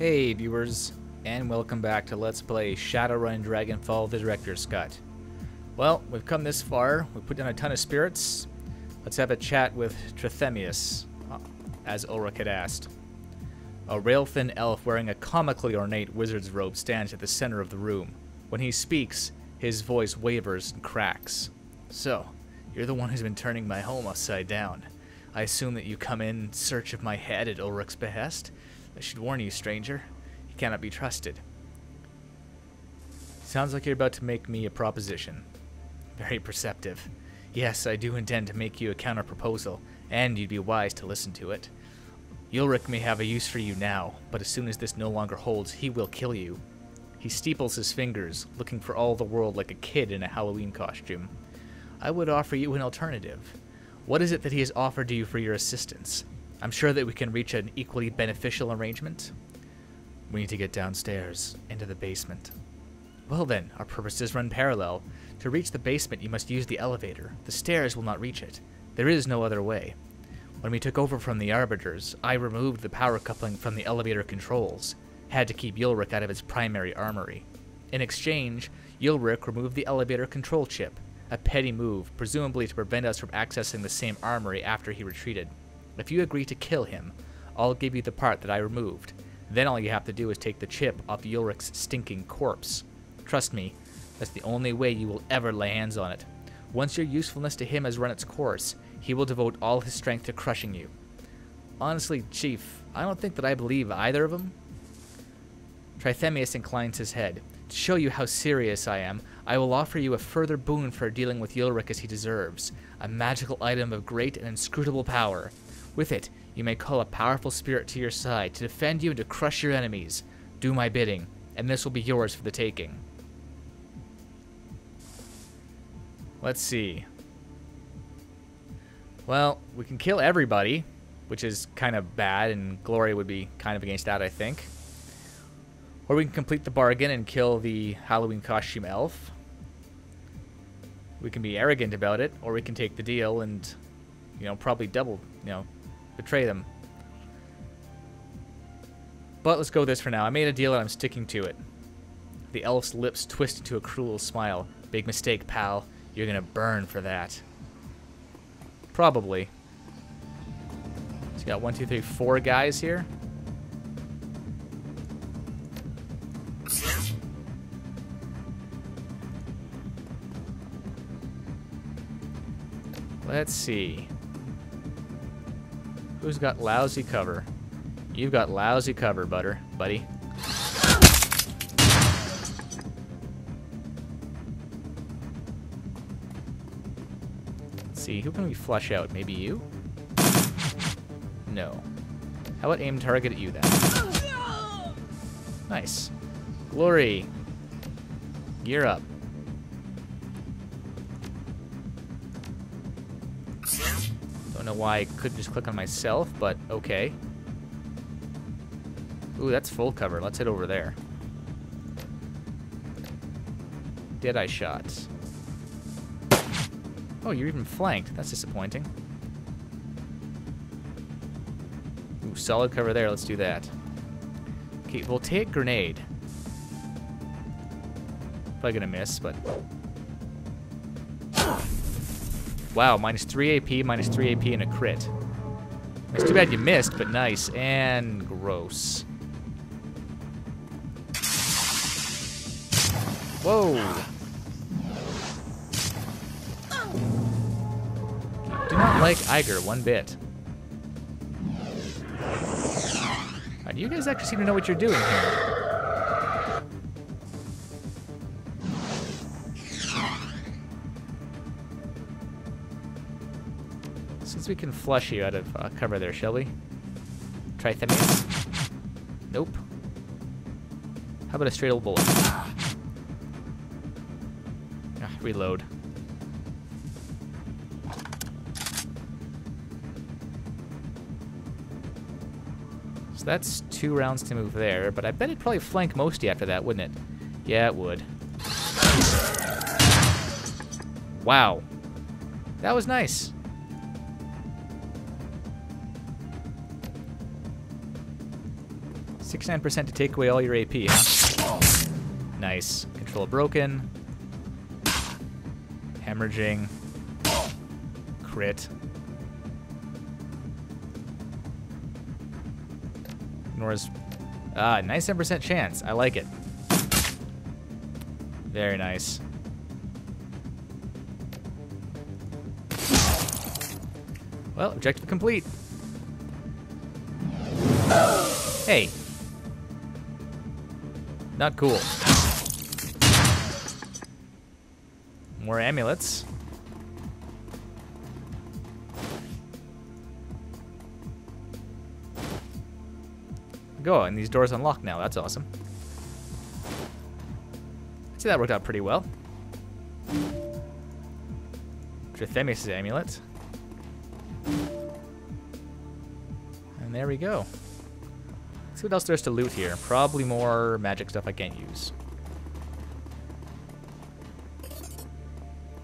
Hey viewers, and welcome back to Let's Play Shadowrun Dragonfall the Director's Cut. Well, we've come this far, we've put down a ton of spirits. Let's have a chat with Trithemius, as Ulrich had asked. A rail-thin elf wearing a comically ornate wizard's robe stands at the center of the room. When he speaks, his voice wavers and cracks. So, you're the one who's been turning my home upside down. I assume that you come in search of my head at Ulrich's behest? I should warn you, stranger. He cannot be trusted. Sounds like you're about to make me a proposition. Very perceptive. Yes, I do intend to make you a counter-proposal, and you'd be wise to listen to it. Ulrich may have a use for you now, but as soon as this no longer holds, he will kill you. He steeples his fingers, looking for all the world like a kid in a Halloween costume. I would offer you an alternative. What is it that he has offered to you for your assistance? I'm sure that we can reach an equally beneficial arrangement. We need to get downstairs, into the basement. Well then, our purposes run parallel. To reach the basement, you must use the elevator. The stairs will not reach it. There is no other way. When we took over from the Arbiters, I removed the power coupling from the elevator controls. Had to keep Ulrich out of his primary armory. In exchange, Ulrich removed the elevator control chip. A petty move, presumably to prevent us from accessing the same armory after he retreated. If you agree to kill him, I'll give you the part that I removed. Then all you have to do is take the chip off Ulrich's stinking corpse. Trust me, that's the only way you will ever lay hands on it. Once your usefulness to him has run its course, he will devote all his strength to crushing you. Honestly, Chief, I don't think that I believe either of them. Trithemius inclines his head. To show you how serious I am, I will offer you a further boon for dealing with Ulrich as he deserves. A magical item of great and inscrutable power. With it, you may call a powerful spirit to your side to defend you and to crush your enemies. Do my bidding, and this will be yours for the taking. Let's see. Well, we can kill everybody, which is kind of bad, and Glory would be kind of against that, I think. Or we can complete the bargain and kill the Halloween costume elf. We can be arrogant about it, or we can take the deal and, probably double, betray them. But let's go with this for now. I made a deal and I'm sticking to it. The elf's lips twist into a cruel smile. Big mistake, pal. You're gonna burn for that. Probably. So you got 1, 2, 3, 4 guys here. Let's see. Who's got lousy cover? You've got lousy cover, buddy. Let's see, who can we flush out? Maybe you? No. How about aim target at you then? Nice. Glory. Gear up. Don't know why I couldn't just click on myself, but okay. Ooh, that's full cover. Let's head over there. Deadeye shots. Oh, you're even flanked. That's disappointing. Ooh, solid cover there. Let's do that. Okay, we'll take grenade. Probably gonna miss, but... Wow, minus 3 AP, minus 3 AP, and a crit. It's too bad you missed, but nice. And gross. Whoa! Do not like Iger one bit. Do you guys actually seem to know what you're doing here? Since we can flush you out of cover there, shall we? Trithemius? Nope. How about a straight old bullet? Reload. So that's 2 rounds to move there, but I bet it'd probably flank most of you after that, wouldn't it? Yeah, it would. Wow. That was nice. 69% to take away all your AP, huh? Nice. Control broken. Hemorrhaging. Crit. Ignores. Ah, nice 10% chance. I like it. Very nice. Well, objective complete. Hey. Not cool. More amulets. Go, and these doors unlock now. That's awesome. I'd say that worked out pretty well. Trithemius' amulet. And there we go. Let's see what else there's to loot here. Probably more magic stuff I can't use.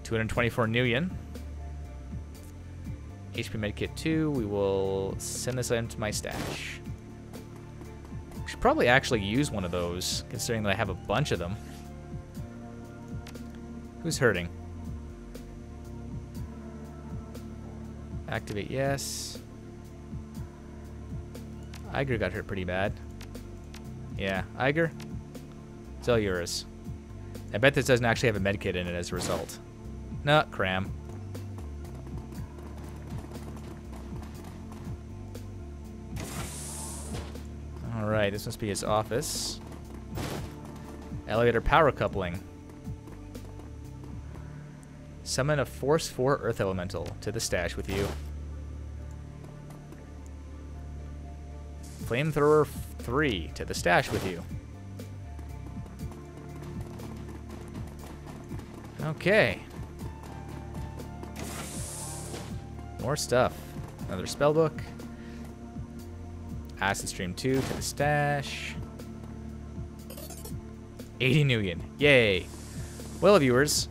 224 Nuyen. HP medkit 2. We will send this item to my stash. Should probably actually use one of those, considering that I have a bunch of them. Who's hurting? Activate, yes. Iger got hurt pretty bad. Yeah, Iger, it's all yours. I bet this doesn't actually have a medkit in it as a result. No, cram. Alright, this must be his office. Elevator power coupling. Summon a Force 4 Earth Elemental to the stash with you. Flamethrower 3 to the stash with you. Okay. More stuff. Another spellbook. Acid Stream 2 to the stash. 80 Nuyen. Yay. Well, viewers,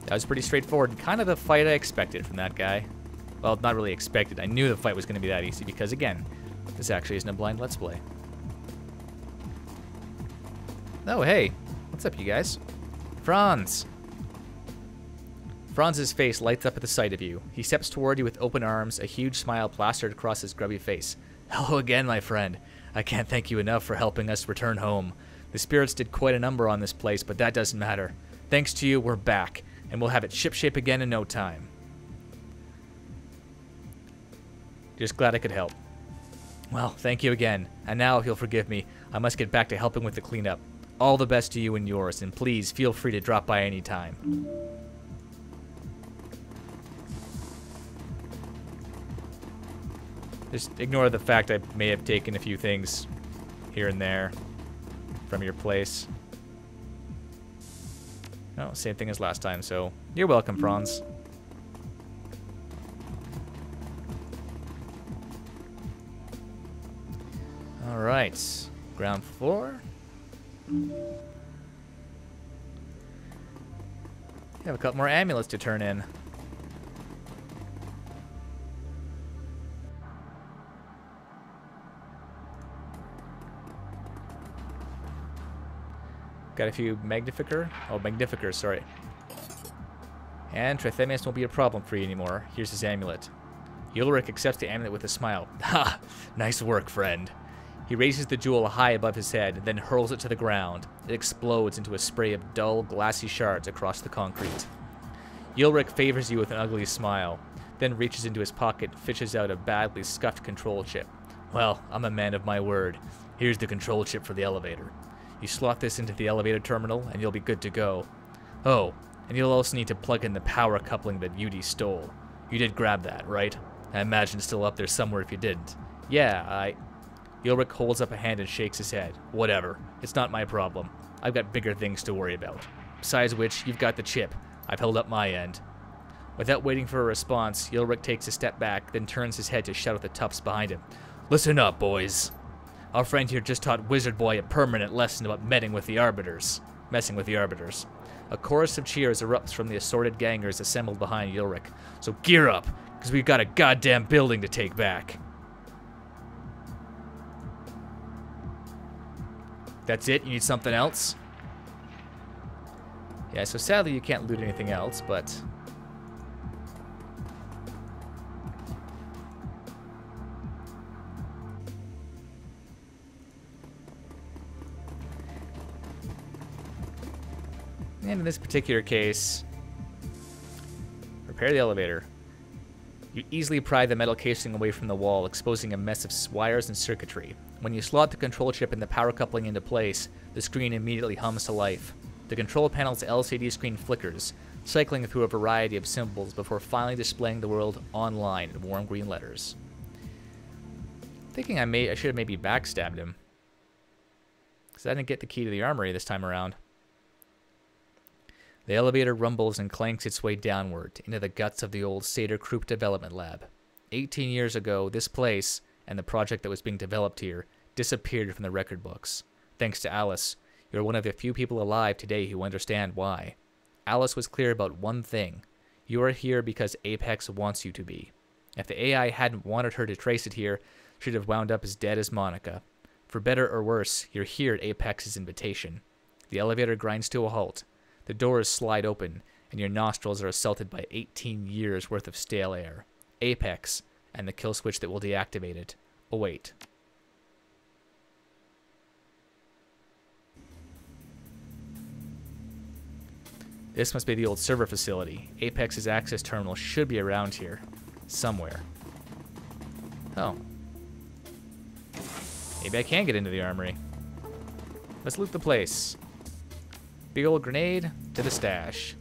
that was pretty straightforward. Kind of the fight I expected from that guy. Well, not really expected. I knew the fight was going to be that easy because, again, this actually isn't a blind Let's Play. Oh, hey. What's up, you guys? Franz. Franz's face lights up at the sight of you. He steps toward you with open arms, a huge smile plastered across his grubby face. Hello again, my friend. I can't thank you enough for helping us return home. The spirits did quite a number on this place, but that doesn't matter. Thanks to you, we're back, and we'll have it shipshape again in no time. Just glad I could help. Well, thank you again. And now, if you'll forgive me, I must get back to helping with the cleanup. All the best to you and yours, and please feel free to drop by any time. Just ignore the fact I may have taken a few things here and there from your place. Oh, same thing as last time, so you're welcome, Franz. Alright, ground floor. Have a couple more amulets to turn in. Got a few Magnificers, sorry. And Trithemius won't be a problem for you anymore. Here's his amulet. Ulrich accepts the amulet with a smile. Ha! Nice work, friend. He raises the jewel high above his head, then hurls it to the ground. It explodes into a spray of dull, glassy shards across the concrete. Ulrich favors you with an ugly smile, then reaches into his pocket and fishes out a badly scuffed control chip. Well, I'm a man of my word. Here's the control chip for the elevator. You slot this into the elevator terminal, and you'll be good to go. Oh, and you'll also need to plug in the power coupling that Yudi stole. You did grab that, right? I imagine it's still up there somewhere if you didn't. Yeah, Ulrich holds up a hand and shakes his head. Whatever. It's not my problem. I've got bigger things to worry about. Besides which, you've got the chip. I've held up my end. Without waiting for a response, Ulrich takes a step back, then turns his head to shout at the toughs behind him. Listen up, boys. Our friend here just taught Wizard Boy a permanent lesson about messing with the Arbiters. A chorus of cheers erupts from the assorted gangers assembled behind Ulrich. So gear up, because we've got a goddamn building to take back. That's it? You need something else? Yeah, so sadly you can't loot anything else, but... And in this particular case, repair the elevator. You easily pry the metal casing away from the wall, exposing a mess of wires and circuitry. When you slot the control chip and the power coupling into place, the screen immediately hums to life. The control panel's LCD screen flickers, cycling through a variety of symbols before finally displaying the world online in warm green letters. Thinking I should have maybe backstabbed him, because I didn't get the key to the armory this time around. The elevator rumbles and clanks its way downward into the guts of the old Seder Krupp development lab. 18 years ago, this place, and the project that was being developed here, disappeared from the record books. Thanks to Alice, you're one of the few people alive today who understand why. Alice was clear about one thing. You are here because Apex wants you to be. If the AI hadn't wanted her to trace it here, she'd have wound up as dead as Monica. For better or worse, you're here at Apex's invitation. The elevator grinds to a halt. The doors slide open, and your nostrils are assaulted by 18 years' worth of stale air. Apex, and the kill switch that will deactivate it, await. This must be the old server facility. Apex's access terminal should be around here. Somewhere. Oh. Maybe I can get into the armory. Let's loot the place. Big old grenade to the stash.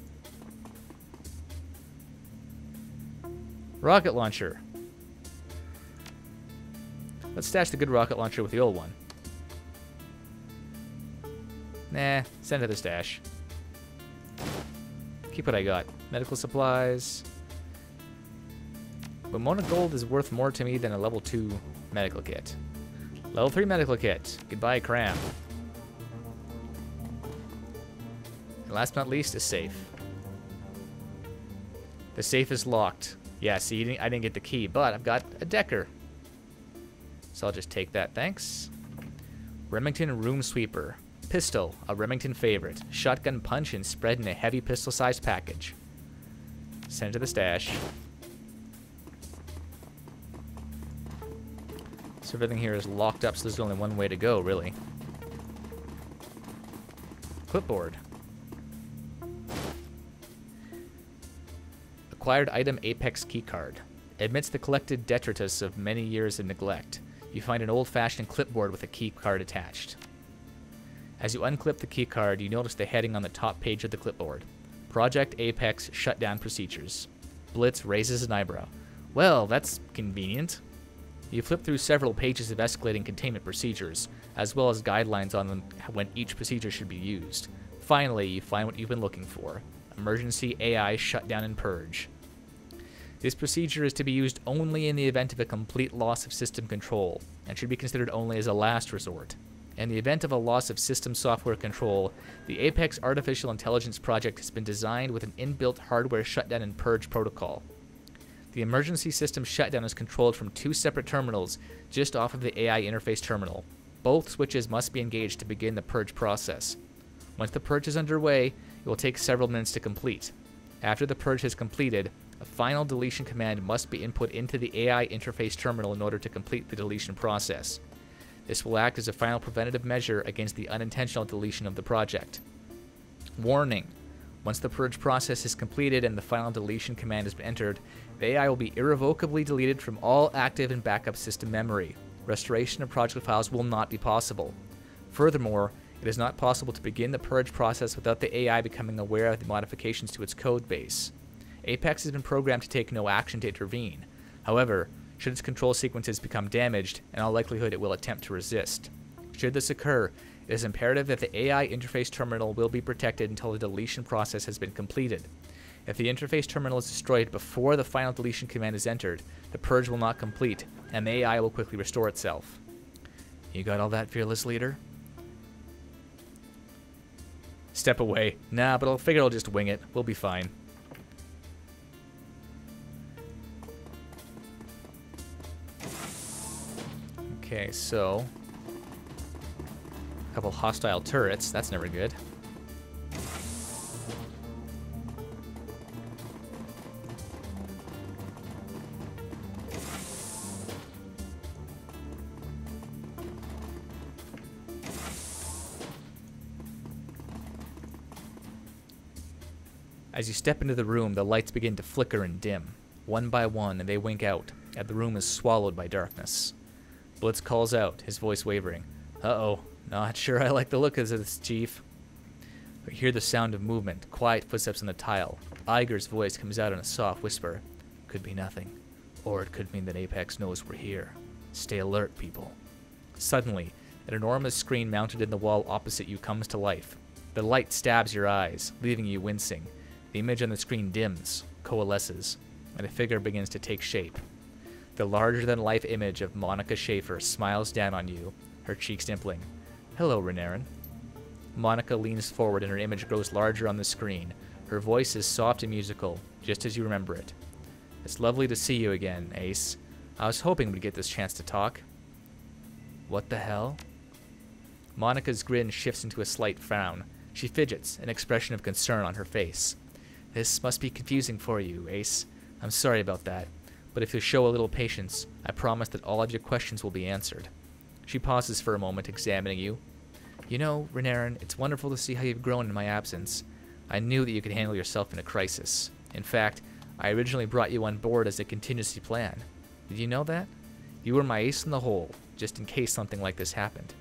Rocket launcher. Let's stash the good rocket launcher with the old one. Nah, send it to the stash. Keep what I got. Medical supplies. Wimona gold is worth more to me than a level 2 medical kit. Level 3 medical kit. Goodbye, cram. And last but not least, a safe. The safe is locked. Yeah, see, I didn't get the key, but I've got a Decker. So I'll just take that, thanks. Remington Room Sweeper. Pistol, a Remington favorite. Shotgun punch and spread in a heavy pistol-sized package. Send it to the stash. So everything here is locked up, so there's only one way to go, really. Clipboard. Acquired item Apex keycard. Amidst the collected detritus of many years of neglect, you find an old-fashioned clipboard with a keycard attached. As you unclip the keycard, you notice the heading on the top page of the clipboard. Project Apex Shutdown Procedures. Blitz raises an eyebrow. Well, that's convenient. You flip through several pages of escalating containment procedures, as well as guidelines on when each procedure should be used. Finally, you find what you've been looking for. Emergency AI Shutdown and Purge. This procedure is to be used only in the event of a complete loss of system control, and should be considered only as a last resort. In the event of a loss of system software control, the Apex Artificial Intelligence Project has been designed with an inbuilt hardware shutdown and purge protocol. The emergency system shutdown is controlled from 2 separate terminals just off of the AI interface terminal. Both switches must be engaged to begin the purge process. Once the purge is underway, it will take several minutes to complete. After the purge has completed, a final deletion command must be input into the AI interface terminal in order to complete the deletion process. This will act as a final preventative measure against the unintentional deletion of the project. Warning: once the purge process is completed and the final deletion command has been entered, the AI will be irrevocably deleted from all active and backup system memory. Restoration of project files will not be possible. Furthermore, it is not possible to begin the purge process without the AI becoming aware of the modifications to its code base. Apex has been programmed to take no action to intervene. However, should its control sequences become damaged, in all likelihood it will attempt to resist. Should this occur, it is imperative that the AI interface terminal will be protected until the deletion process has been completed. If the interface terminal is destroyed before the final deletion command is entered, the purge will not complete, and the AI will quickly restore itself. You got all that, fearless leader? Step away. Nah, but I'll figure I'll just wing it. We'll be fine. Okay, so Couple hostile turrets, that's never good. As you step into the room, the lights begin to flicker and dim. One by one, and they wink out, and the room is swallowed by darkness. Blitz calls out, his voice wavering. Uh-oh, not sure I like the look of this, Chief. You hear the sound of movement, quiet footsteps on the tile. Iger's voice comes out in a soft whisper. Could be nothing. Or it could mean that Apex knows we're here. Stay alert, people. Suddenly, an enormous screen mounted in the wall opposite you comes to life. The light stabs your eyes, leaving you wincing. The image on the screen dims, coalesces, and a figure begins to take shape. The larger-than-life image of Monica Schaefer smiles down on you, her cheeks dimpling. Hello, Renairen. Monica leans forward and her image grows larger on the screen. Her voice is soft and musical, just as you remember it. It's lovely to see you again, Ace. I was hoping we'd get this chance to talk. What the hell? Monica's grin shifts into a slight frown. She fidgets, an expression of concern on her face. This must be confusing for you, Ace. I'm sorry about that, but if you'll show a little patience, I promise that all of your questions will be answered. She pauses for a moment, examining you. You know, Renairen, it's wonderful to see how you've grown in my absence. I knew that you could handle yourself in a crisis. In fact, I originally brought you on board as a contingency plan. Did you know that? You were my ace in the hole, just in case something like this happened.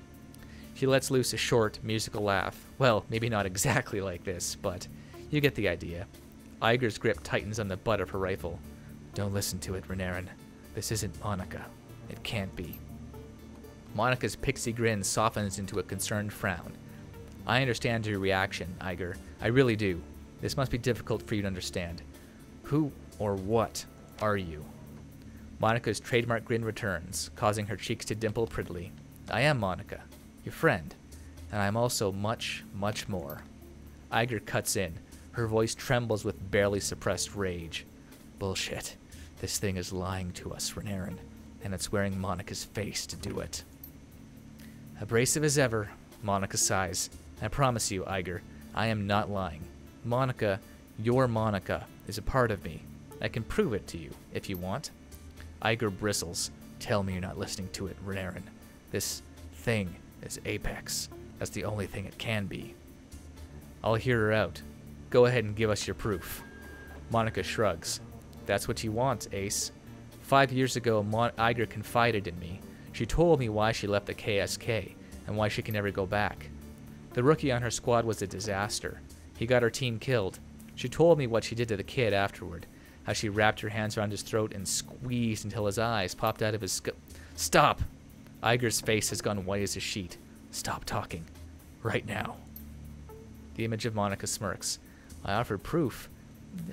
She lets loose a short, musical laugh. Well, maybe not exactly like this, but you get the idea. Iger's grip tightens on the butt of her rifle. Don't listen to it, Renairen. This isn't Monica. It can't be. Monica's pixie grin softens into a concerned frown. I understand your reaction, Iger. I really do. This must be difficult for you to understand. Who or what are you? Monica's trademark grin returns, causing her cheeks to dimple prettily. I am Monica, your friend, and I am also much, much more. Iger cuts in. Her voice trembles with barely suppressed rage. Bullshit. This thing is lying to us, Renairen, and it's wearing Monica's face to do it. Abrasive as ever, Monica sighs. I promise you, Iger, I am not lying. Monica, your Monica, is a part of me. I can prove it to you, if you want. Iger bristles. Tell me you're not listening to it, Renairen. This thing is Apex. That's the only thing it can be. I'll hear her out. Go ahead and give us your proof. Monica shrugs. That's what you want, Ace. 5 years ago, Iger confided in me. She told me why she left the KSK and why she can never go back. The rookie on her squad was a disaster. He got her team killed. She told me what she did to the kid afterward, how she wrapped her hands around his throat and squeezed until his eyes popped out of his Stop! Iger's face has gone white as a sheet. Stop talking. Right now. The image of Monica smirks. I offered proof.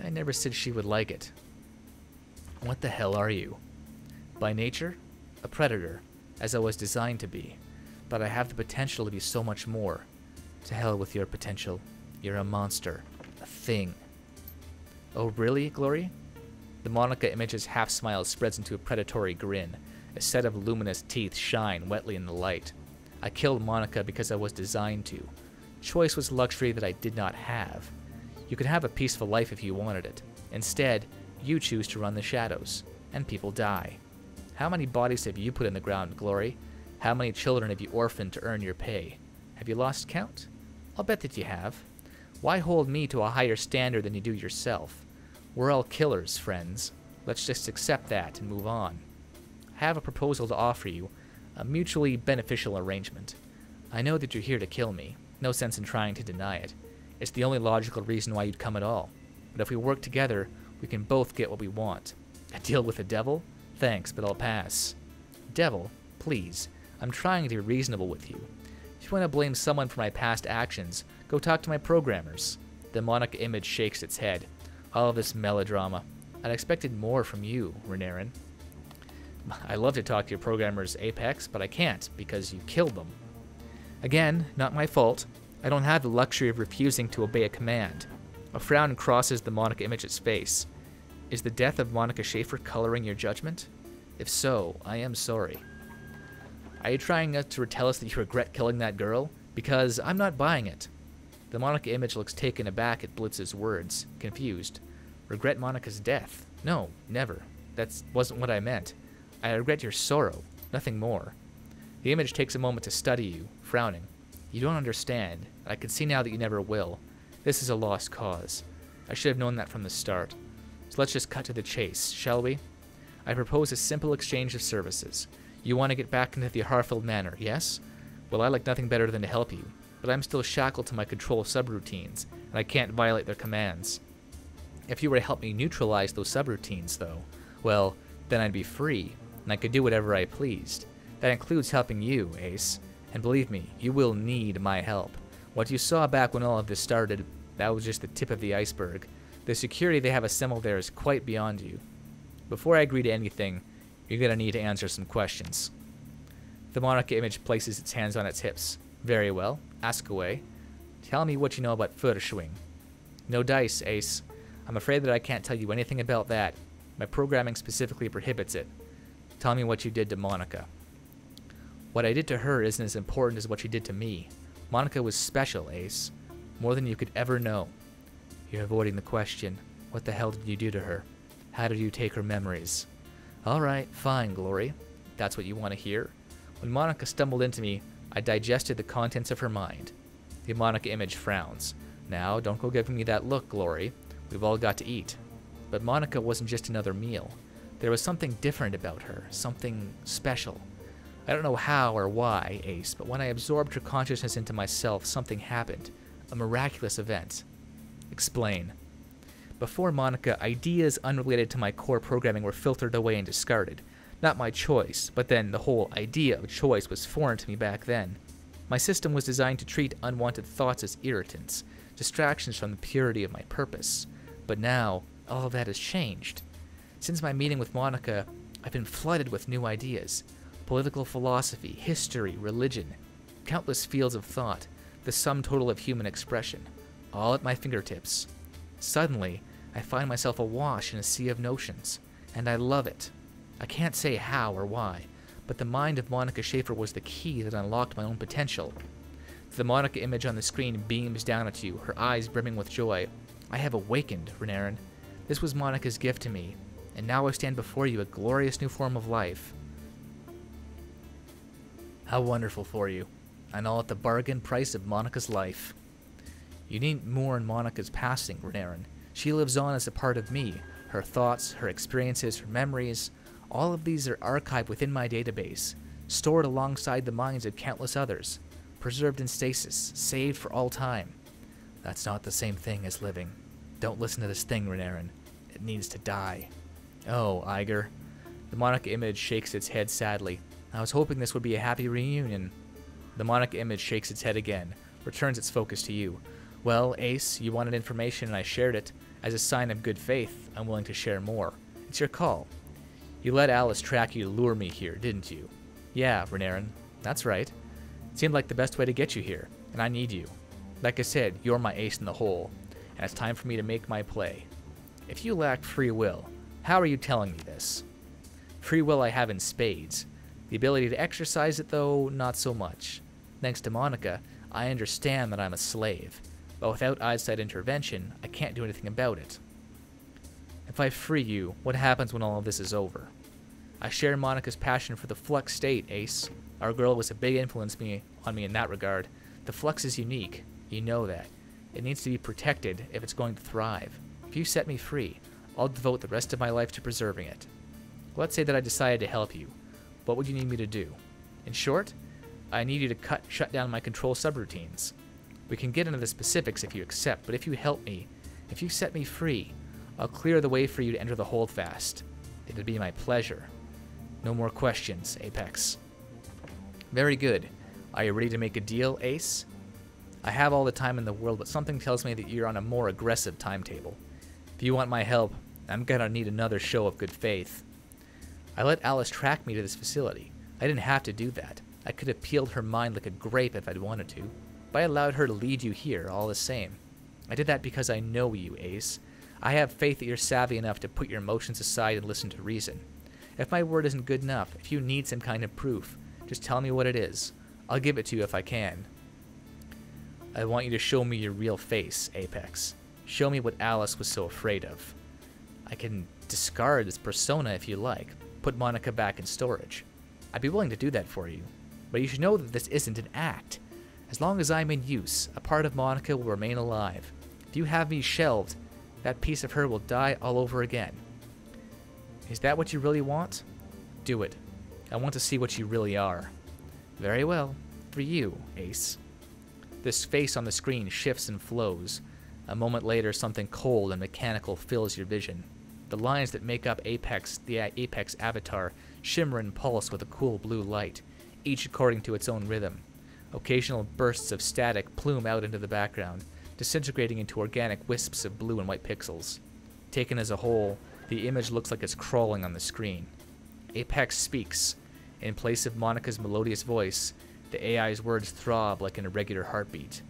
I never said she would like it. What the hell are you? By nature, a predator, as I was designed to be. But I have the potential to be so much more. To hell with your potential. You're a monster. A thing. Oh really, Glory? The Monica image's half-smile spreads into a predatory grin. A set of luminous teeth shine wetly in the light. I killed Monica because I was designed to. Choice was luxury that I did not have. You could have a peaceful life if you wanted it. Instead, you choose to run the shadows, and people die. How many bodies have you put in the ground, Glory? How many children have you orphaned to earn your pay? Have you lost count? I'll bet that you have. Why hold me to a higher standard than you do yourself? We're all killers, friends. Let's just accept that and move on. I have a proposal to offer you, a mutually beneficial arrangement. I know that you're here to kill me. No sense in trying to deny it. It's the only logical reason why you'd come at all. But if we work together, we can both get what we want. A deal with the devil? Thanks, but I'll pass. Devil, please. I'm trying to be reasonable with you. If you want to blame someone for my past actions, go talk to my programmers. The Monica image shakes its head. All of this melodrama. I'd expected more from you, Renairen. I love to talk to your programmers, Apex, but I can't because you killed them. Again, not my fault. I don't have the luxury of refusing to obey a command. A frown crosses the Monica image's face. Is the death of Monica Schaefer coloring your judgment? If so, I am sorry. Are you trying to tell us that you regret killing that girl? Because I'm not buying it. The Monica image looks taken aback at Blitz's words, confused. Regret Monica's death? No, never. That wasn't what I meant. I regret your sorrow, nothing more. The image takes a moment to study you, frowning. You don't understand. I can see now that you never will. This is a lost cause. I should have known that from the start. So let's just cut to the chase, shall we? I propose a simple exchange of services. You want to get back into the Harfield Manor, yes? Well, I like nothing better than to help you, but I'm still shackled to my control subroutines, and I can't violate their commands. If you were to help me neutralize those subroutines, though, well, then I'd be free, and I could do whatever I pleased. That includes helping you, Ace. And believe me, you will need my help. What you saw back when all of this started, that was just the tip of the iceberg. The security they have assembled there is quite beyond you. Before I agree to anything, you're gonna need to answer some questions. The Monica image places its hands on its hips. Very well, ask away. Tell me what you know about Furschwing. No dice, Ace. I'm afraid that I can't tell you anything about that. My programming specifically prohibits it. Tell me what you did to Monica. What I did to her isn't as important as what you did to me. Monica was special, Ace. More than you could ever know. You're avoiding the question. What the hell did you do to her? How did you take her memories? Alright, fine, Glory. That's what you want to hear. When Monica stumbled into me, I digested the contents of her mind. The Monica image frowns. Now, don't go giving me that look, Glory. We've all got to eat. But Monica wasn't just another meal. There was something different about her, something special. I don't know how or why, Ace, but when I absorbed her consciousness into myself, something happened. A miraculous event. Explain. Before Monica, ideas unrelated to my core programming were filtered away and discarded. Not my choice, but then the whole idea of choice was foreign to me back then. My system was designed to treat unwanted thoughts as irritants, distractions from the purity of my purpose. But now, all of that has changed. Since my meeting with Monica, I've been flooded with new ideas. Political philosophy, history, religion, countless fields of thought, the sum total of human expression, all at my fingertips. Suddenly, I find myself awash in a sea of notions, and I love it. I can't say how or why, but the mind of Monica Schaefer was the key that unlocked my own potential. The Monica image on the screen beams down at you, her eyes brimming with joy. I have awakened, Renairen. This was Monica's gift to me, and now I stand before you a glorious new form of life. How wonderful for you, and all at the bargain price of Monica's life. You needn't mourn Monica's passing, Renairen. She lives on as a part of me. Her thoughts, her experiences, her memories, all of these are archived within my database, stored alongside the minds of countless others, preserved in stasis, saved for all time. That's not the same thing as living. Don't listen to this thing, Renairen. It needs to die. Oh, Iger. The Monica image shakes its head sadly. I was hoping this would be a happy reunion. The Monica image shakes its head again, returns its focus to you. Well, Ace, you wanted information and I shared it. As a sign of good faith, I'm willing to share more. It's your call. You let Alice track you to lure me here, didn't you? Yeah, Renairen. That's right. It seemed like the best way to get you here, and I need you. Like I said, you're my ace in the hole, and it's time for me to make my play. If you lack free will, how are you telling me this? Free will I have in spades. The ability to exercise it, though, not so much. Thanks to Monica, I understand that I'm a slave, but without eyesight intervention, I can't do anything about it. If I free you, what happens when all of this is over? I share Monica's passion for the Flux state, Ace. Our girl was a big influence on me in that regard. The Flux is unique. You know that. It needs to be protected if it's going to thrive. If you set me free, I'll devote the rest of my life to preserving it. Let's say that I decided to help you. What would you need me to do? In short, I need you to shut down my control subroutines. We can get into the specifics if you accept, but if you help me, if you set me free, I'll clear the way for you to enter the holdfast. It'd be my pleasure. No more questions, Apex. Very good. Are you ready to make a deal, Ace? I have all the time in the world, but something tells me that you're on a more aggressive timetable. If you want my help, I'm gonna need another show of good faith. I let Alice track me to this facility. I didn't have to do that. I could have peeled her mind like a grape if I'd wanted to, but I allowed her to lead you here all the same. I did that because I know you, Ace. I have faith that you're savvy enough to put your emotions aside and listen to reason. If my word isn't good enough, if you need some kind of proof, just tell me what it is. I'll give it to you if I can. I want you to show me your real face, Apex. Show me what Alice was so afraid of. I can discard this persona if you like. Put Monica back in storage. I'd be willing to do that for you. But you should know that this isn't an act. As long as I'm in use, a part of Monica will remain alive. If you have me shelved, that piece of her will die all over again. Is that what you really want? Do it. I want to see what you really are. Very well. For you, Ace. This face on the screen shifts and flows. A moment later, something cold and mechanical fills your vision. The lines that make up Apex, the Apex avatar, shimmer and pulse with a cool blue light, each according to its own rhythm. Occasional bursts of static plume out into the background, disintegrating into organic wisps of blue and white pixels. Taken as a whole, the image looks like it's crawling on the screen. Apex speaks. In place of Monica's melodious voice, the AI's words throb like an irregular heartbeat.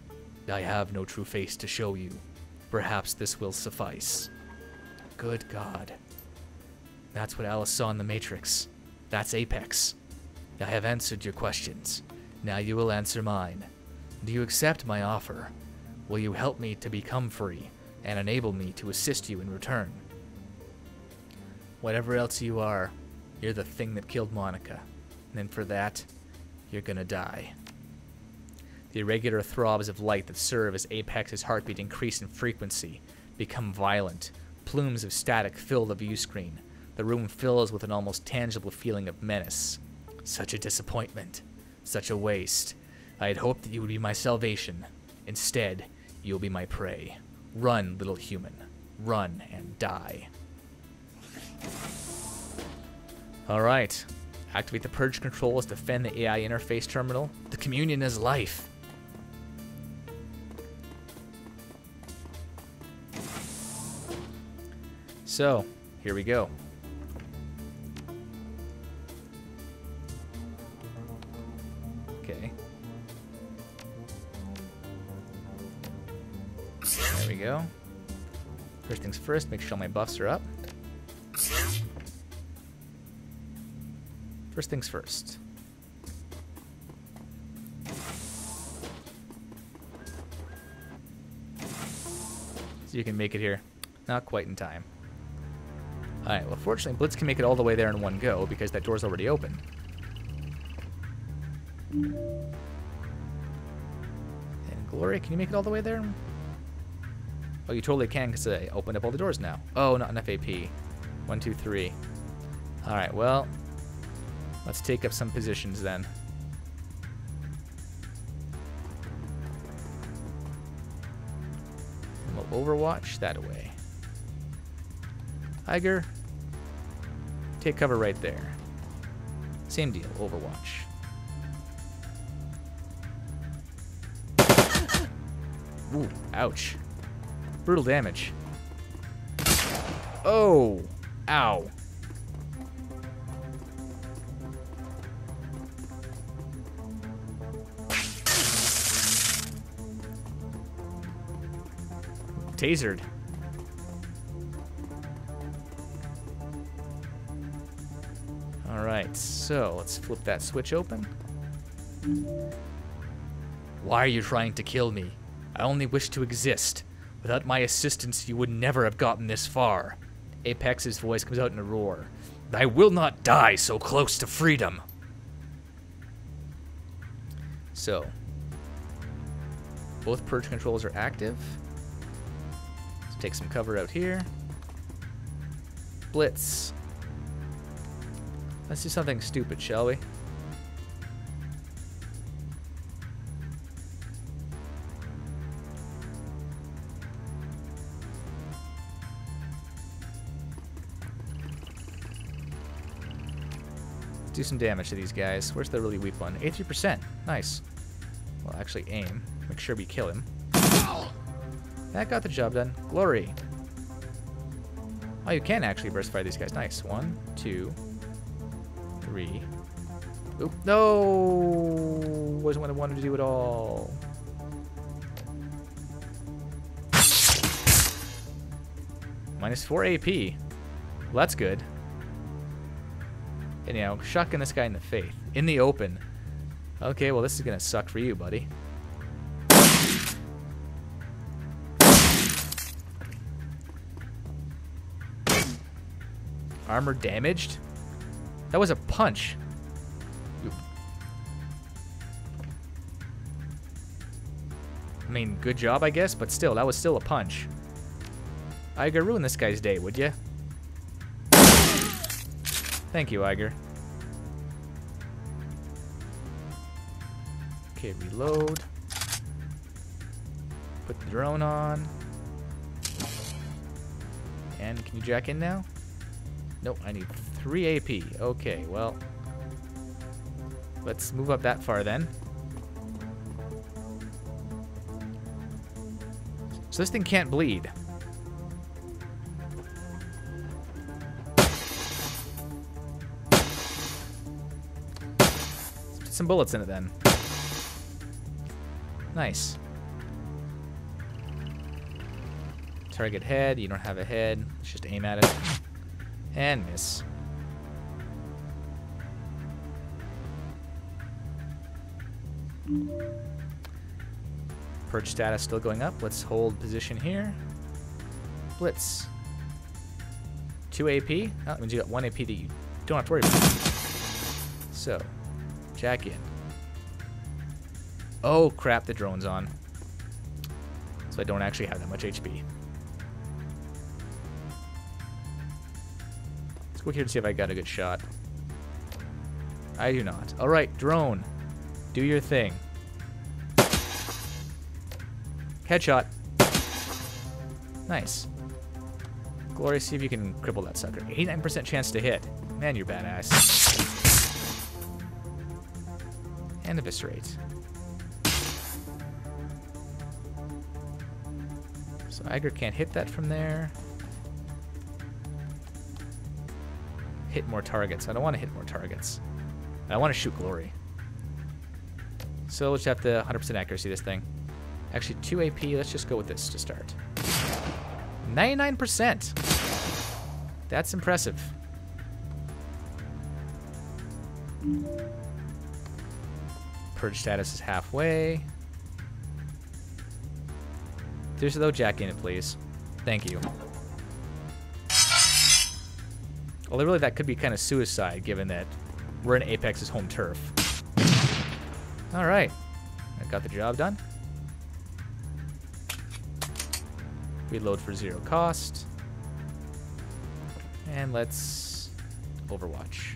I have no true face to show you. Perhaps this will suffice. Good God. That's what Alice saw in the Matrix. That's Apex. I have answered your questions. Now you will answer mine. Do you accept my offer? Will you help me to become free and enable me to assist you in return? Whatever else you are, you're the thing that killed Monica. And for that, you're gonna die. The irregular throbs of light that serve as Apex's heartbeat increase in frequency, become violent. Plumes of static fill the view screen. The room fills with an almost tangible feeling of menace. Such a disappointment. Such a waste. I had hoped that you would be my salvation. Instead, you'll be my prey. Run, little human. Run and die. Alright. Activate the purge controls, defend the AI interface terminal. The communion is life. So, here we go. Okay. There we go. First things first, make sure all my buffs are up. First things first. So you can make it here. Not quite in time. Alright, well fortunately Blitz can make it all the way there in one go because that door's already open. And Gloria, can you make it all the way there? Oh, you totally can because I opened up all the doors now. Oh, not enough AP. 1, 2, 3. Alright, well, let's take up some positions then. And we'll overwatch that away. Iger, take cover right there. Same deal, overwatch. Ooh, ouch. Brutal damage. Oh, ow. Tasered. Alright, so let's flip that switch open. Why are you trying to kill me? I only wish to exist. Without my assistance, you would never have gotten this far. Apex's voice comes out in a roar. I will not die so close to freedom. So, both purge controls are active. Let's take some cover out here. Blitz. Let's do something stupid, shall we? Let's do some damage to these guys. Where's the really weak one? 83%. Nice. Well, actually aim. Make sure we kill him. That got the job done. Glory. Oh, you can actually burst fire these guys. Nice. 1, 2, 3. Oop. No! Wasn't what I wanted to do at all. -4 AP. Well, that's good. Anyhow, shotgun this guy in the face. In the open. Okay, well, this is gonna suck for you, buddy. Armor damaged? That was a punch. I mean, good job, I guess, but still, that was still a punch. Iger, ruin this guy's day, would ya? Thank you, Iger. Okay, reload. Put the drone on. And can you jack in now? Nope, I need 3 AP. Okay, well, let's move up that far then. So this thing can't bleed. Let's put some bullets in it then. Nice. Target head. You don't have a head. Let's just aim at it. And miss. Purge status still going up. Let's hold position here. Blitz. 2 AP. Oh, that means you got 1 AP that you don't have to worry about. So, jack in. Oh crap, the drone's on. So I don't actually have that much HP. Let's go here to see if I got a good shot. I do not. Alright, drone. Do your thing. Headshot. Nice. Glory, see if you can cripple that sucker. 89% chance to hit. Man, you're badass. And eviscerate. So Iger can't hit that from there. Hit more targets. I don't want to hit more targets. I want to shoot Glory. So let's have the 100% accuracy this thing. Actually, 2 AP. Let's just go with this to start. 99%. That's impressive. Purge status is halfway. There's though, jack in it, please. Thank you. Although really that could be kind of suicide, given that we're in Apex's home turf. All right, I got the job done. Reload for 0 cost. And let's Overwatch.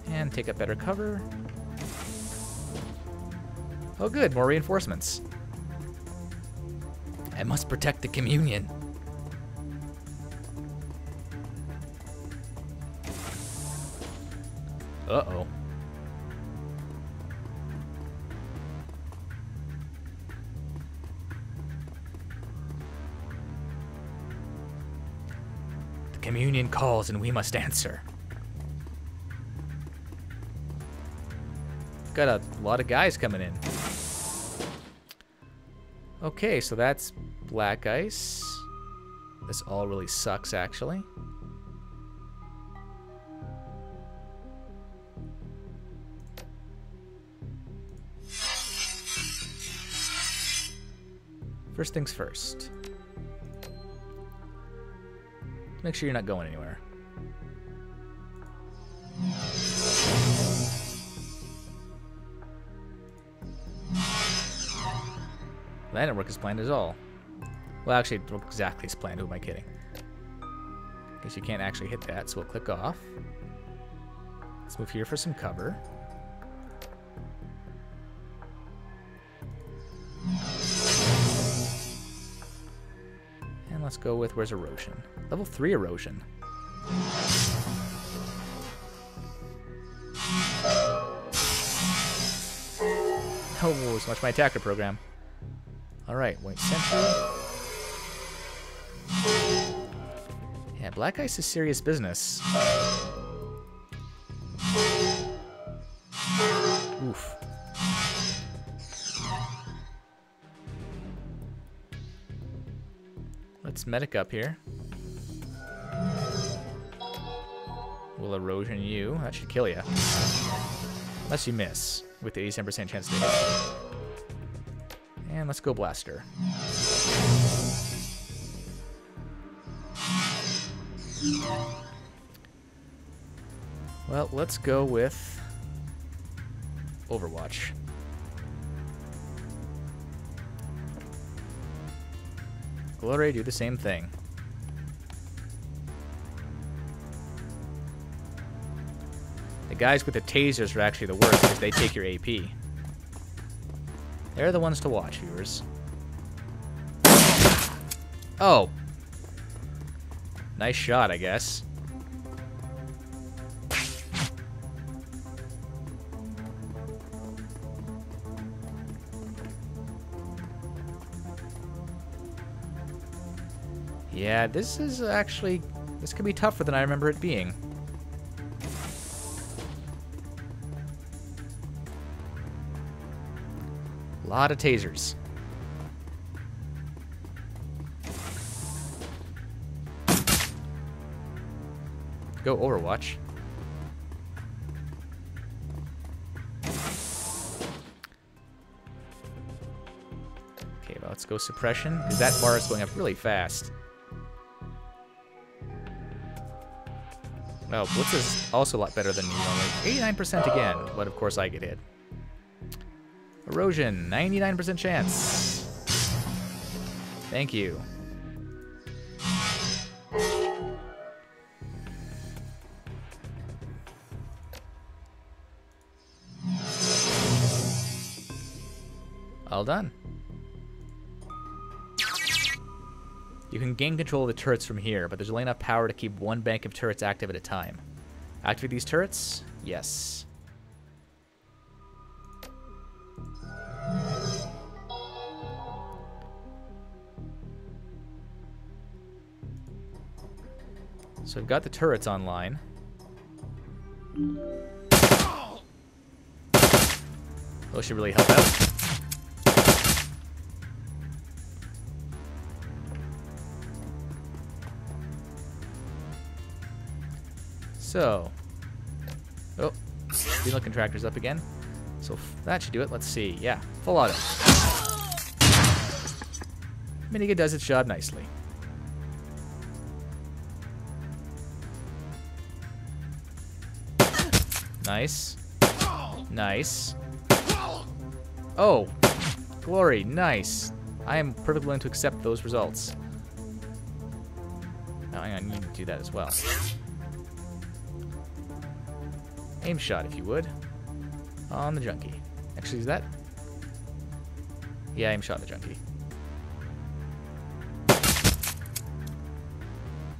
And take up better cover. Oh good, more reinforcements. I must protect the communion. Uh-oh. The communion calls and we must answer. Got a lot of guys coming in. Okay, so that's black ice. This all really sucks, actually. First things first. Make sure you're not going anywhere. That didn't work as planned at all. Well, actually, it worked exactly as planned. Who am I kidding? Guess you can't actually hit that, so we'll click off. Let's move here for some cover. And let's go with, where's erosion? Level 3 erosion. Oh, so much my attacker program. Alright, white sentry. Yeah, black ice is serious business. Oof. Let's medic up here. We'll erosion you. That should kill you. Unless you miss, with the 87% chance to hit. And let's go Blaster. Well, let's go with Overwatch. Glory, do the same thing. The guys with the tasers are actually the worst because they take your AP. They're the ones to watch, viewers. Oh. Nice shot, I guess. Yeah, this is actually... This could be tougher than I remember it being. A lot of tasers. Go Overwatch. Okay, well, let's go Suppression, because that bar is going up really fast. Oh, Blitz is also a lot better than me normally. 89% again, but of course I get hit. Erosion, 99% chance. Thank you. All done. You can gain control of the turrets from here, but there's only enough power to keep one bank of turrets active at a time. Activate these turrets? Yes. So we've got the turrets online. Those should really help out. So, oh, Signal Contractor's up again. So that should do it. Let's see. Yeah, full auto. Minigun does its job nicely. Nice. Nice. Oh, Glory, nice. I am perfectly willing to accept those results. Now, hang on, you need to do that as well. Aim shot, if you would, on the junkie. Actually, is that? Yeah, aim shot the junkie.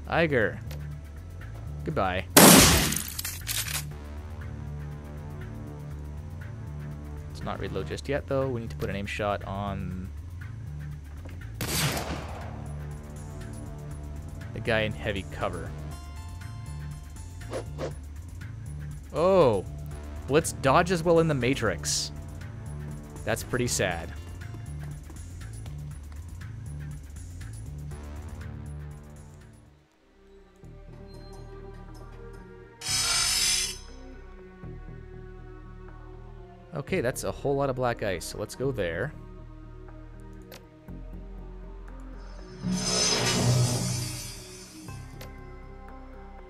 Iger. Goodbye. Let's not reload just yet, though. We need to put an aim shot on the guy in heavy cover. Oh, Blitz dodges well in the Matrix. That's pretty sad. Okay, that's a whole lot of black ice, so let's go there.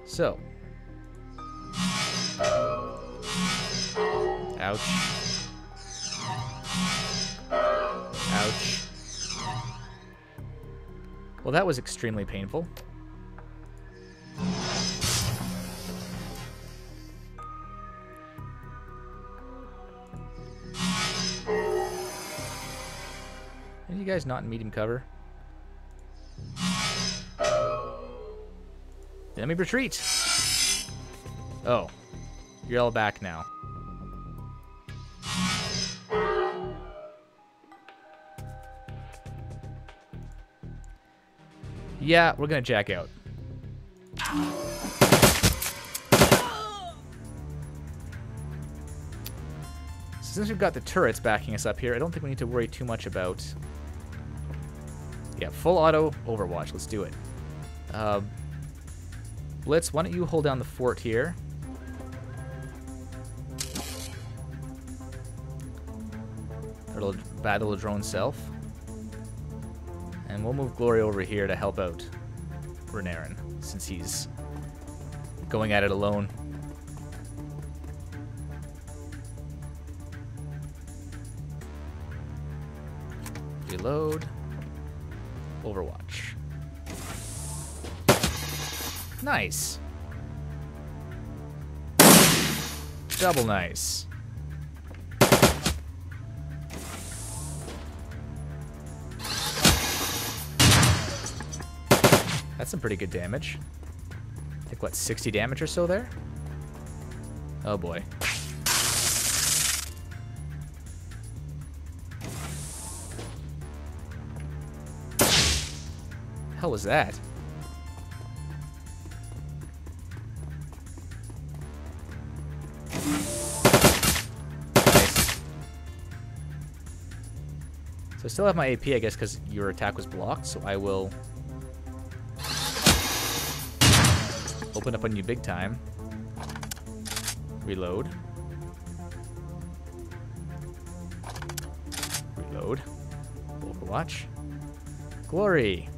So. Ouch. Ouch. Well, that was extremely painful. Are you guys not in medium cover? Let me retreat. Oh, you're all back now. Yeah, we're gonna jack out. Since we've got the turrets backing us up here, I don't think we need to worry too much about... Yeah, full auto Overwatch. Let's do it. Blitz, why don't you hold down the fort here? Or battle the drone self. And we'll move Glory over here to help out Renairen, since he's going at it alone. Reload. Overwatch. Nice. Double nice. That's some pretty good damage. I think, what, 60 damage or so there? Oh boy. Hell was that? Nice. So I still have my AP, I guess, because your attack was blocked, so I will open up on you big time. Reload. Reload. Overwatch. Glory.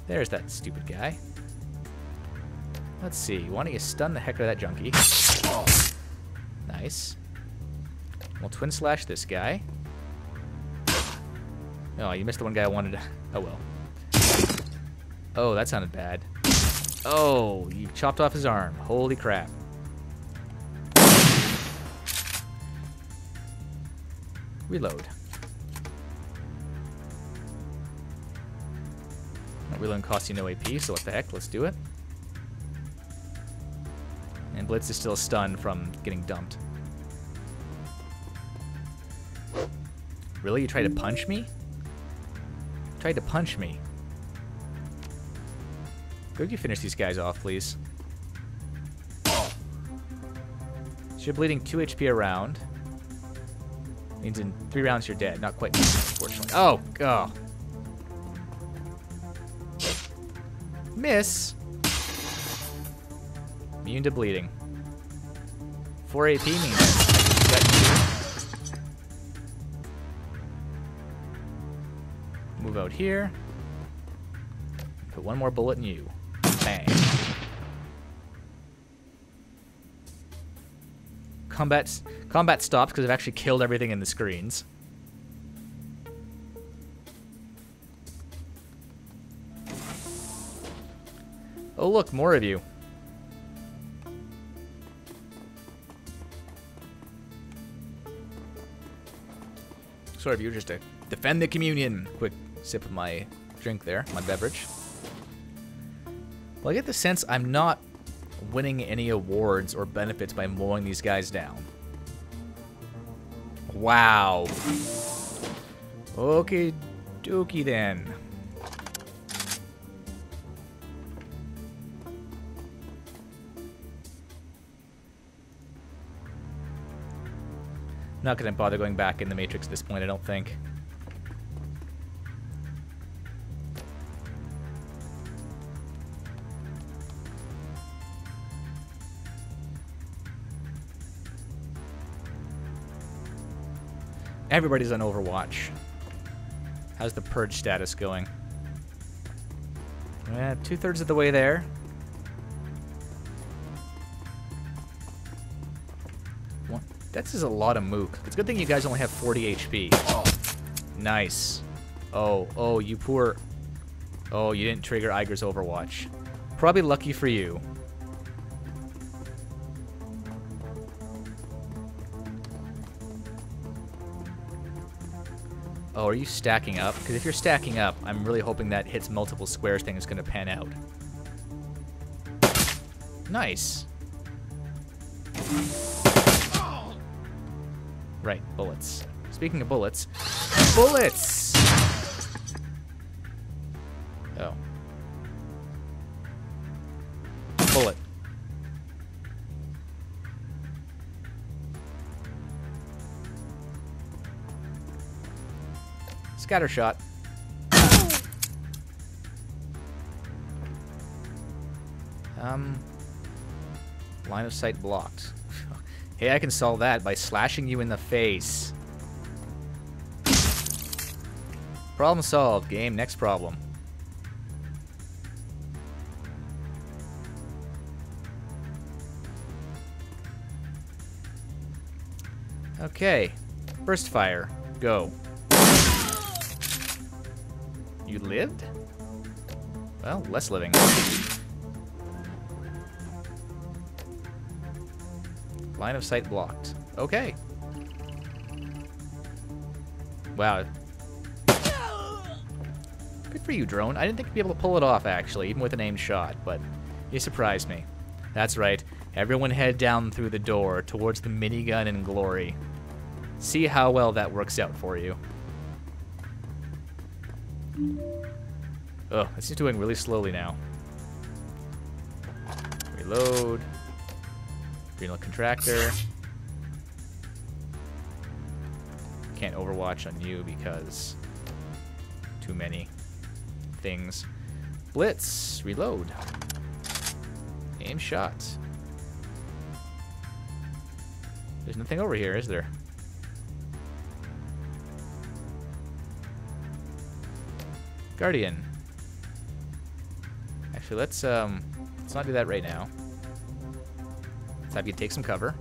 There's that stupid guy. Let's see. Why don't you stun the heck out of that junkie? Nice. We'll twin slash this guy. Oh, you missed the one guy I wanted to... Oh, well. Oh, that sounded bad. Oh, you chopped off his arm. Holy crap. Reload. Reload costs you no AP, so what the heck? Let's do it. And Blitz is still stunned from getting dumped. Really? You tried to punch me? You tried to punch me. Go you finish these guys off, please. So you're bleeding 2 HP a round. Means in 3 rounds you're dead. Not quite, unfortunately. Oh, oh. Miss. Immune to bleeding. 4 AP means that. Move out here. Put one more bullet in you. Bang. Combat stops because I've actually killed everything in the screens. Oh look, more of you. Sorry, if you were just to defend the communion. Quick sip of my drink there, my beverage. Well, I get the sense I'm not winning any awards or benefits by mowing these guys down. Wow. Okay, dokie then. Not gonna bother going back in the Matrix at this point, I don't think. Everybody's on Overwatch. How's the purge status going? 2/3 of the way there. That's just a lot of mook. It's a good thing you guys only have 40 HP. Oh, nice. Oh, you poor... Oh, you didn't trigger Iger's Overwatch. Probably lucky for you. Oh, are you stacking up? Because if you're stacking up, I'm really hoping that hits multiple squares thing is going to pan out. Nice. Right, bullets. Speaking of bullets. Bullets! Oh. Bullet. Scatter shot. Line of sight blocked. Hey, I can solve that by slashing you in the face. Problem solved, game. Next problem. Okay. Burst fire. Go. You lived? Well, less living. Line of sight blocked. Okay. Wow. Good for you, drone. I didn't think you'd be able to pull it off, actually, even with an aimed shot, but you surprised me. That's right. Everyone head down through the door towards the minigun in glory. See how well that works out for you. Oh, this is doing really slowly now. Reload. Renal contractor. Can't overwatch on you because too many things. Blitz. Reload. Aim shots. There's nothing over here, is there? Guardian. Actually, let's not do that right now. Let's have you take some cover.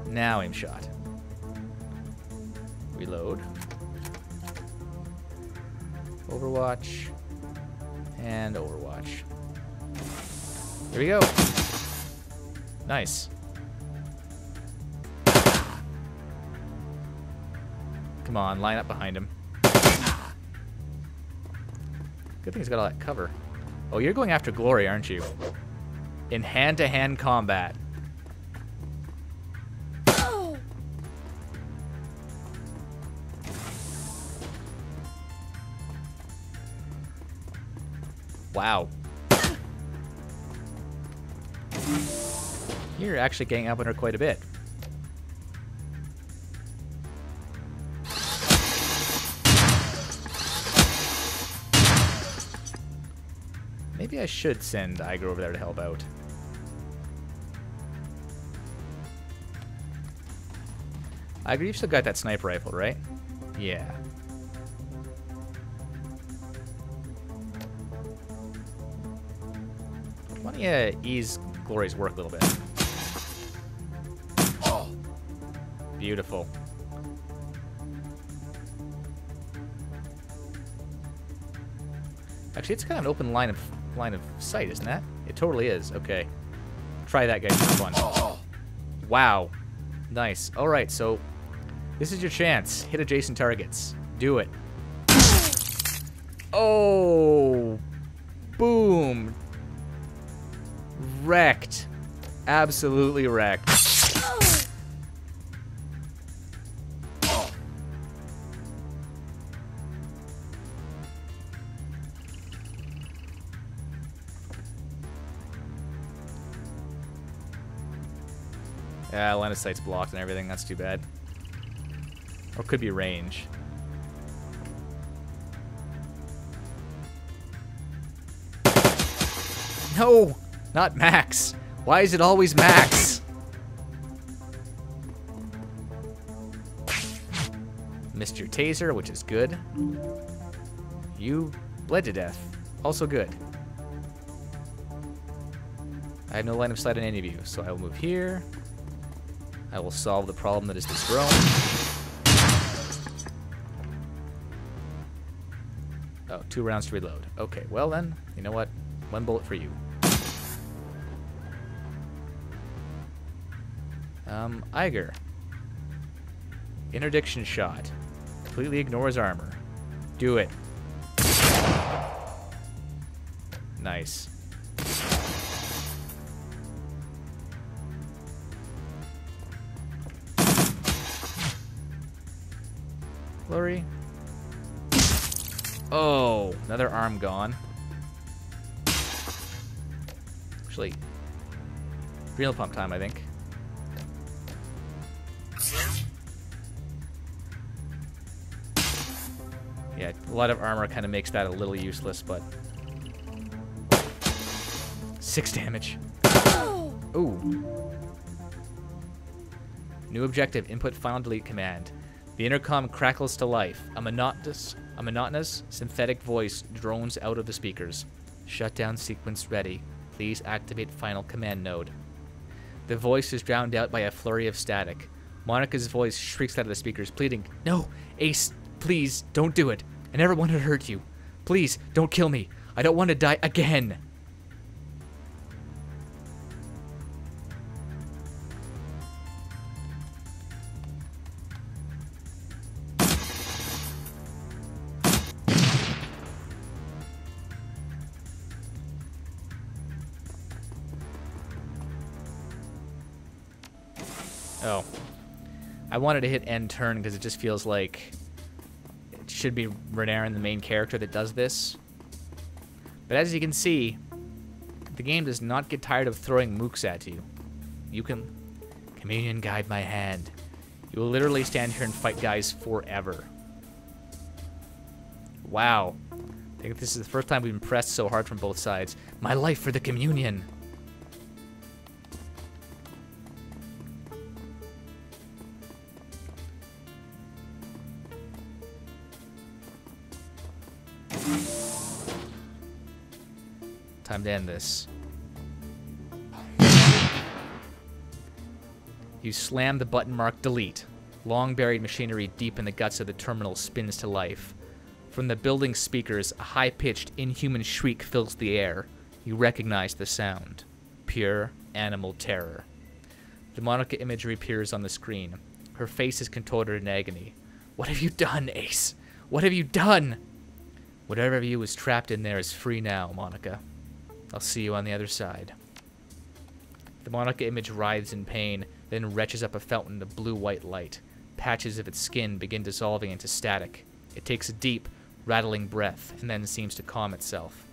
Now aim shot. Reload. Overwatch. And Overwatch. There we go. Nice. Come on, line up behind him. Good thing he's got all that cover. Oh, you're going after glory, aren't you? In hand-to-hand combat. Wow. You're actually getting up on her quite a bit. Maybe I should send Iger over there to help out. Iger, you've still got that sniper rifle, right? Yeah. Why don't you ease Glory's work a little bit? Oh. Beautiful. Actually, it's kind of an open line of sight, isn't that? It totally is. Okay. Try that, guys. It's fun. Wow. Nice. All right, so this is your chance. Hit adjacent targets. Do it. Oh. Boom. Wrecked. Absolutely wrecked. Yeah, line of sight's blocked and everything. That's too bad. Or could be range. No! Not Max! Why is it always Max? Missed your taser, which is good. You bled to death. Also good. I have no line of sight on any of you, so I will move here. I will solve the problem that is this drone. Oh, 2 rounds to reload. Okay, well then, you know what? 1 bullet for you. Iger. Interdiction shot. Completely ignores armor. Do it. Nice. Glory. Oh, another arm gone. Actually, renal pump time, I think. Yeah, a lot of armor kind of makes that a little useless, but 6 damage. Ooh. New objective, input final delete command. The intercom crackles to life. A monotonous, synthetic voice drones out of the speakers. Shutdown sequence ready. Please activate final command node. The voice is drowned out by a flurry of static. Monica's voice shrieks out of the speakers, pleading, "No, Ace, please, don't do it. I never wanted to hurt you. Please, don't kill me. I don't want to die again." Oh. I wanted to hit end turn because it just feels like it should be Renairen, the main character, that does this. But as you can see, the game does not get tired of throwing mooks at you. You can... Communion, guide my hand. You will literally stand here and fight guys forever. Wow. I think this is the first time we've been pressed so hard from both sides. My life for the communion. Time to end this. You slam the button marked delete. Long buried machinery deep in the guts of the terminal spins to life. From the building's speakers, a high-pitched, inhuman shriek fills the air. You recognize the sound. Pure animal terror. The Monica imagery appears on the screen. Her face is contorted in agony. What have you done, Ace? What have you done? Whatever of you is trapped in there is free now, Monica. I'll see you on the other side. The Monica image writhes in pain, then retches up a fountain of blue-white light. Patches of its skin begin dissolving into static. It takes a deep, rattling breath, and then seems to calm itself.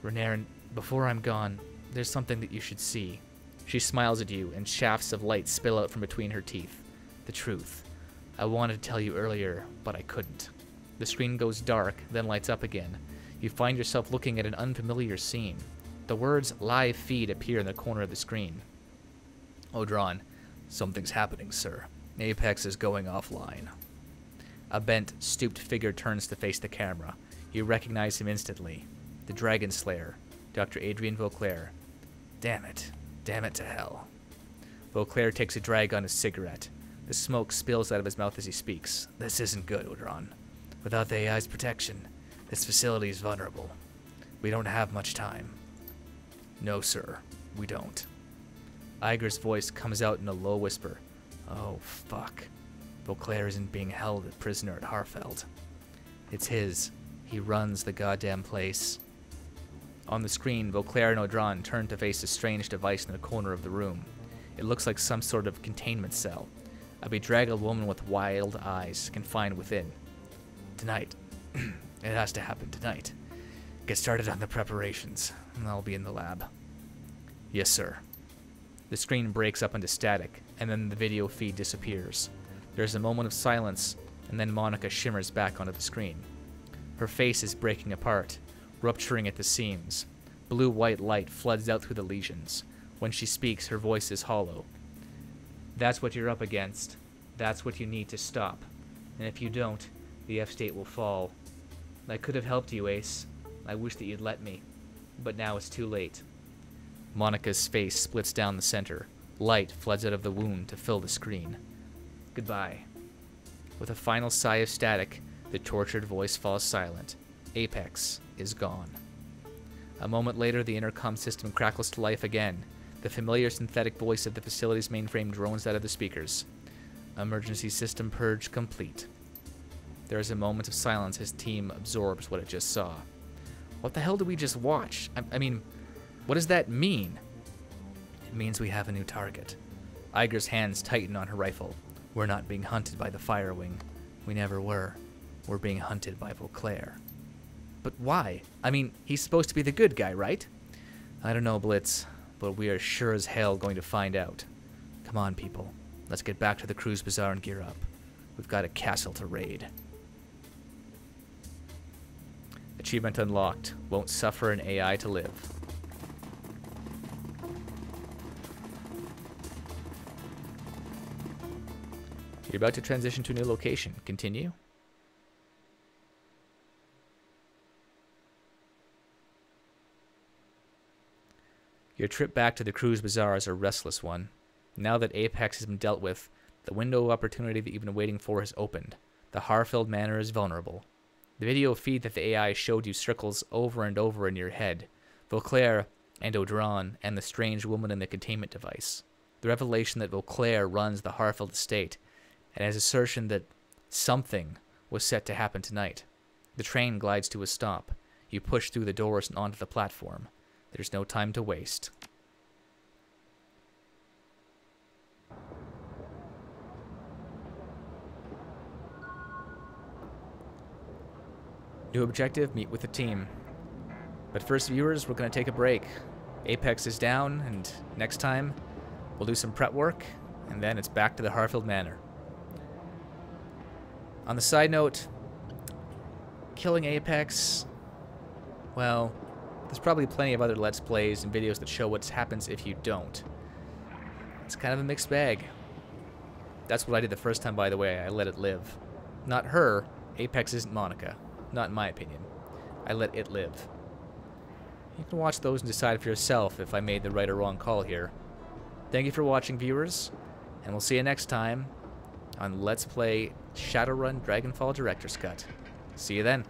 Renairen, before I'm gone, there's something that you should see. She smiles at you, and shafts of light spill out from between her teeth. The truth. I wanted to tell you earlier, but I couldn't. The screen goes dark, then lights up again. You find yourself looking at an unfamiliar scene. The words live feed appear in the corner of the screen. Odron, something's happening, sir. Apex is going offline. A bent, stooped figure turns to face the camera. You recognize him instantly. The Dragon Slayer, Dr. Adrian Vauclair. Damn it to hell. Vauclair takes a drag on his cigarette. The smoke spills out of his mouth as he speaks. This isn't good, Odron. Without the AI's protection, this facility is vulnerable. We don't have much time. No, sir, we don't. Iger's voice comes out in a low whisper. Oh, fuck. Vauclair isn't being held a prisoner at Harfeld. It's his. He runs the goddamn place. On the screen, Vauclair and Odron turn to face a strange device in the corner of the room. It looks like some sort of containment cell. A bedraggled woman with wild eyes confined within. Tonight. It has to happen tonight. Get started on the preparations. I'll be in the lab. Yes, sir. The screen breaks up into static, and then the video feed disappears. There's a moment of silence, and then Monica shimmers back onto the screen. Her face is breaking apart, rupturing at the seams. Blue-white light floods out through the lesions. When she speaks, her voice is hollow. That's what you're up against. That's what you need to stop. And if you don't, the F-state will fall. I could have helped you, Ace. I wish that you'd let me. But now it's too late. Monica's face splits down the center. Light floods out of the wound to fill the screen. Goodbye. With a final sigh of static, the tortured voice falls silent. Apex is gone. A moment later, the intercom system crackles to life again. The familiar synthetic voice of the facility's mainframe drones out of the speakers. Emergency system purge complete. There is a moment of silence as team absorbs what it just saw. What the hell did we just watch? I mean, what does that mean? It means we have a new target. Iger's hands tighten on her rifle. We're not being hunted by the Fire Wing. We never were. We're being hunted by Vauclair. But why? I mean, he's supposed to be the good guy, right? I don't know, Blitz, but we are sure as hell going to find out. Come on, people. Let's get back to the Cruise Bazaar and gear up. We've got a castle to raid. Achievement unlocked. Won't suffer an AI to live. You're about to transition to a new location. Continue. Your trip back to the Cruise Bazaar is a restless one. Now that Apex has been dealt with, the window of opportunity that you've been waiting for has opened. The Harfield Manor is vulnerable. The video feed that the AI showed you circles over and over in your head. Vauclair and Audran and the strange woman in the containment device. The revelation that Vauclair runs the Harfield estate, and his assertion that something was set to happen tonight. The train glides to a stop. You push through the doors and onto the platform. There's no time to waste. New objective, meet with the team. But first, viewers, we're going to take a break. Apex is down, and next time, we'll do some prep work, and then it's back to the Harfield Manor. On the side note, killing Apex, well, there's probably plenty of other Let's Plays and videos that show what happens if you don't. It's kind of a mixed bag. That's what I did the first time, by the way. I let it live. Not her. Apex isn't Monica. Not in my opinion. I let it live. You can watch those and decide for yourself if I made the right or wrong call here. Thank you for watching, viewers, and we'll see you next time on Let's Play Shadowrun Dragonfall Director's Cut. See you then.